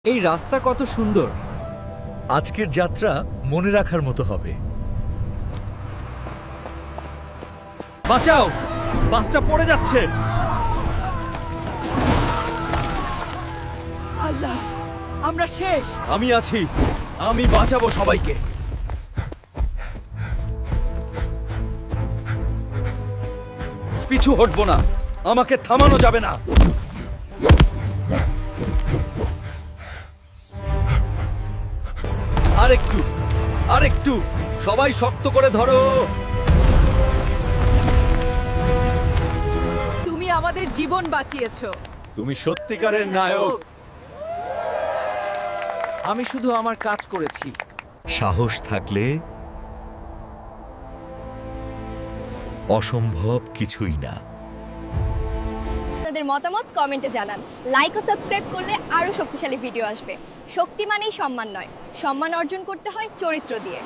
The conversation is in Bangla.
এই রাস্তা কত সুন্দর। আজকের যাত্রা মনে রাখার মতো হবে। বাঁচাও, বাসটা পড়ে যাচ্ছে। আল্লাহ, আমরা শেষ। আমি আছি, আমি বাঁচাবো সবাইকে। পিছু হটবো না, আমাকে থামানো যাবে না। আরেকটু, আরেকটু, সবাই শক্ত করে ধরো। তুমি আমাদের জীবন বাঁচিয়েছো। তুমি সত্যিকারের নায়ক। আমি শুধু আমার কাজ করেছি। সাহস থাকলে অসম্ভব কিছুই না। আপনাদের মতামত কমেন্টে জানান। লাইক ও সাবস্ক্রাইব করলে আরো শক্তিশালী ভিডিও আসবে। শক্তি মানেই সম্মান নয়, সম্মান অর্জন করতে হয় চরিত্র দিয়ে।